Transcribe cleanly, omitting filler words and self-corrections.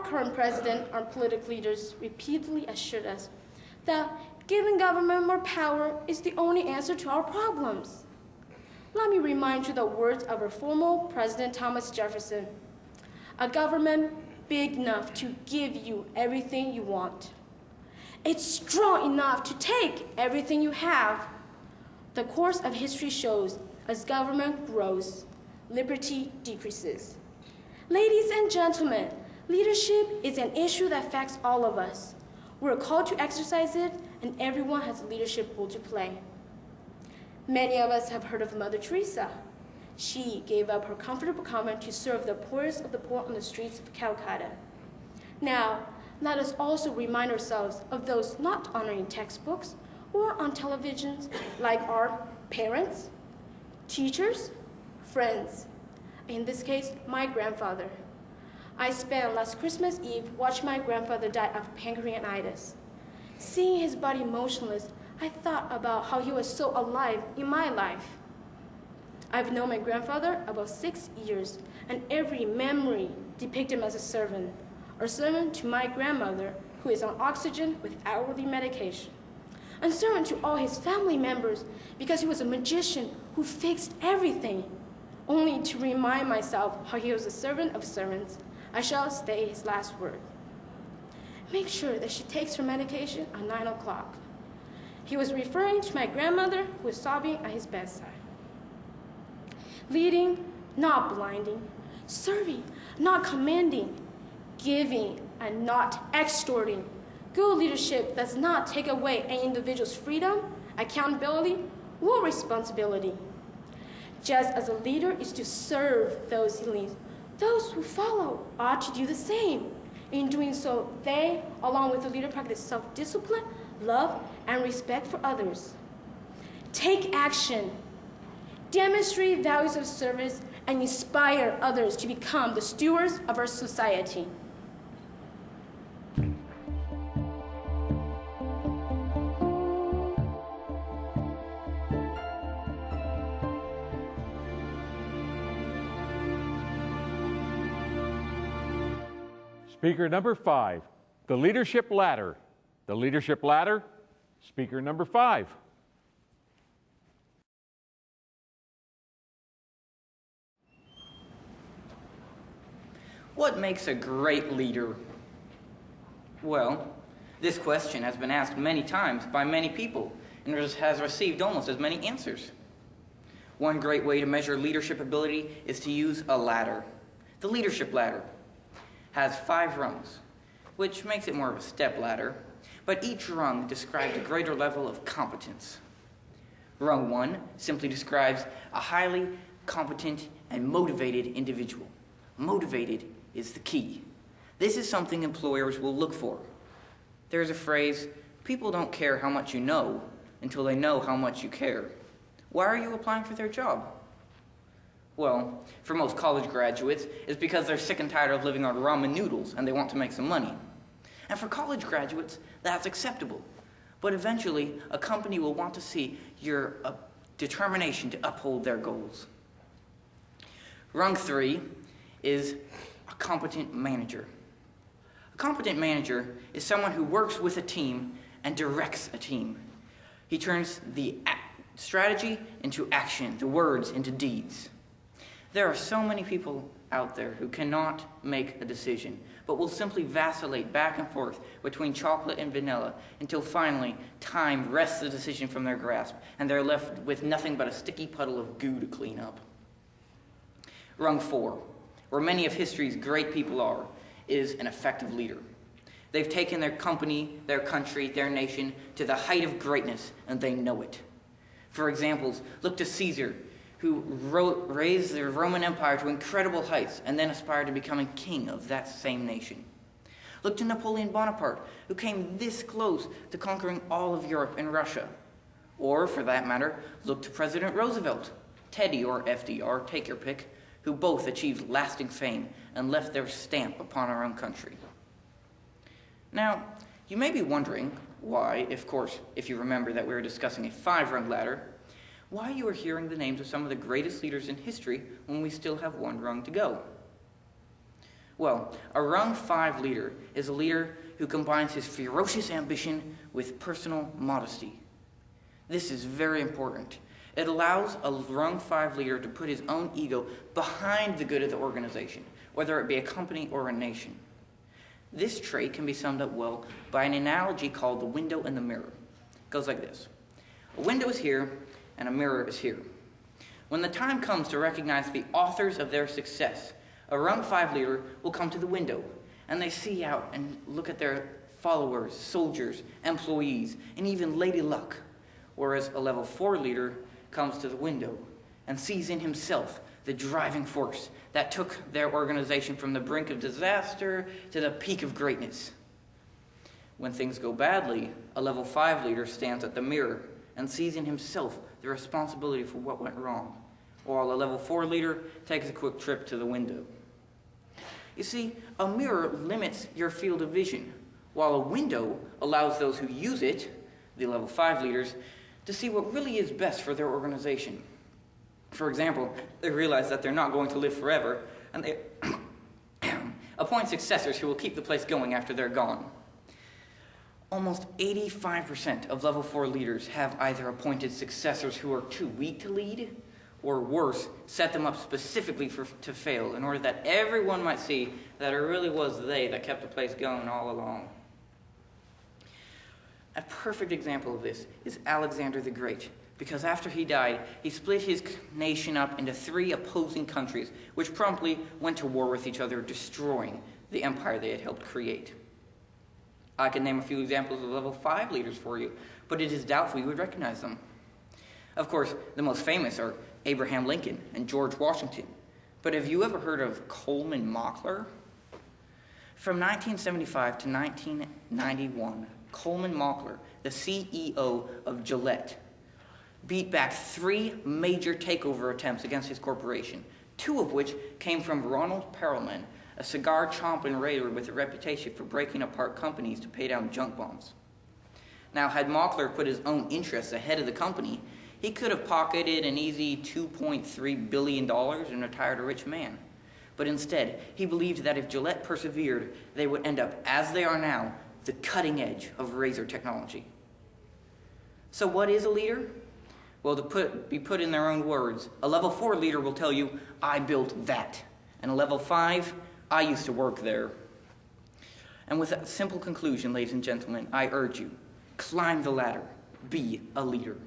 current president, our political leaders repeatedly assured us that giving government more power is the only answer to our problems. Let me remind you the words of our former President Thomas Jefferson: a government big enough to give you everything you want. It's strong enough to take everything you have. The course of history shows as government grows, liberty decreases. Ladies and gentlemen, leadership is an issue that affects all of us. We're called to exercise it, and everyone has a leadership role to play. Many of us have heard of Mother Teresa. She gave up her comfortable convent to serve the poorest of the poor on the streets of Calcutta. Now, let us also remind ourselves of those not honoring textbooks or on televisions, like our parents, teachers, friends. In this case, my grandfather. I spent last Christmas Eve watching my grandfather die of pancreatitis. Seeing his body motionless, I thought about how he was so alive in my life. I've known my grandfather about 6 years, and every memory depicted him as a servant to my grandmother, who is on oxygen with hourly medication, and servant to all his family members because he was a magician who fixed everything. Only to remind myself how he was a servant of servants, I shall say his last word: make sure that she takes her medication at 9 o'clock. He was referring to my grandmother, who was sobbing at his bedside. Leading, not blinding. Serving, not commanding. Giving, and not extorting. Good leadership does not take away an individual's freedom, accountability, or responsibility. Just as a leader is to serve those he leads, those who follow ought to do the same. In doing so, they, along with the leader, practice self-discipline, love, and respect for others. Take action. Demonstrate values of service and inspire others to become the stewards of our society. Speaker number 5, the leadership ladder. The leadership ladder, speaker number 5. What makes a great leader? Well, this question has been asked many times by many people and has received almost as many answers. One great way to measure leadership ability is to use a ladder. The leadership ladder has 5 rungs, which makes it more of a step ladder, but each rung describes a greater level of competence. Rung 1 simply describes a highly competent and motivated individual. Motivated is the key. This is something employers will look for. There's a phrase, people don't care how much you know until they know how much you care. Why are you applying for their job? Well, for most college graduates, it's because they're sick and tired of living on ramen noodles and they want to make some money. And for college graduates, that's acceptable. But eventually, a company will want to see your determination to uphold their goals. Rung 3 is a competent manager. A competent manager is someone who works with a team and directs a team. He turns the strategy into action, the words into deeds. There are so many people out there who cannot make a decision, but will simply vacillate back and forth between chocolate and vanilla until finally time wrests the decision from their grasp and they're left with nothing but a sticky puddle of goo to clean up. Rung 4, where many of history's great people are, is an effective leader. They've taken their company, their country, their nation to the height of greatness, and they know it. For examples, look to Caesar, who raised the Roman Empire to incredible heights and then aspired to becoming king of that same nation. Look to Napoleon Bonaparte, who came this close to conquering all of Europe and Russia. Or, for that matter, look to President Roosevelt, Teddy or FDR, take your pick, who both achieved lasting fame and left their stamp upon our own country. Now, you may be wondering why, of course, if you remember that we were discussing a 5-rung ladder, why you are hearing the names of some of the greatest leaders in history when we still have 1 rung to go. Well, a rung 5 leader is a leader who combines his ferocious ambition with personal modesty. This is very important. It allows a rung 5 leader to put his own ego behind the good of the organization, whether it be a company or a nation. This trait can be summed up well by an analogy called the window and the mirror. It goes like this. A window is here and a mirror is here. When the time comes to recognize the authors of their success, a rung 5 leader will come to the window, and they see out and look at their followers, soldiers, employees, and even Lady Luck, whereas a level 4 leader comes to the window and sees in himself the driving force that took their organization from the brink of disaster to the peak of greatness. When things go badly, a level 5 leader stands at the mirror and sees in himself the responsibility for what went wrong, while a level 4 leader takes a quick trip to the window. You see, a mirror limits your field of vision, while a window allows those who use it, the level 5 leaders, to see what really is best for their organization. For example, they realize that they're not going to live forever, and they appoint successors who will keep the place going after they're gone. Almost 85% of level 4 leaders have either appointed successors who are too weak to lead, or worse, set them up specifically to fail in order that everyone might see that it really was they that kept the place going all along. A perfect example of this is Alexander the Great, because after he died, he split his nation up into 3 opposing countries, which promptly went to war with each other, destroying the empire they had helped create. I can name a few examples of level 5 leaders for you, but it is doubtful you would recognize them. Of course, the most famous are Abraham Lincoln and George Washington. But have you ever heard of Coleman Mockler? From 1975 to 1991, Coleman Mockler, the CEO of Gillette, beat back 3 major takeover attempts against his corporation, 2 of which came from Ronald Perelman, a cigar-chomping raider with a reputation for breaking apart companies to pay down junk bonds. Now, had Mockler put his own interests ahead of the company, he could have pocketed an easy $2.3 billion and retired a rich man. But instead, he believed that if Gillette persevered, they would end up, as they are now, the cutting edge of razor technology. So what is a leader? Well, to be put in their own words, a level 4 leader will tell you, I built that. And a level 5, I used to work there. And with that simple conclusion, ladies and gentlemen, I urge you, climb the ladder, be a leader.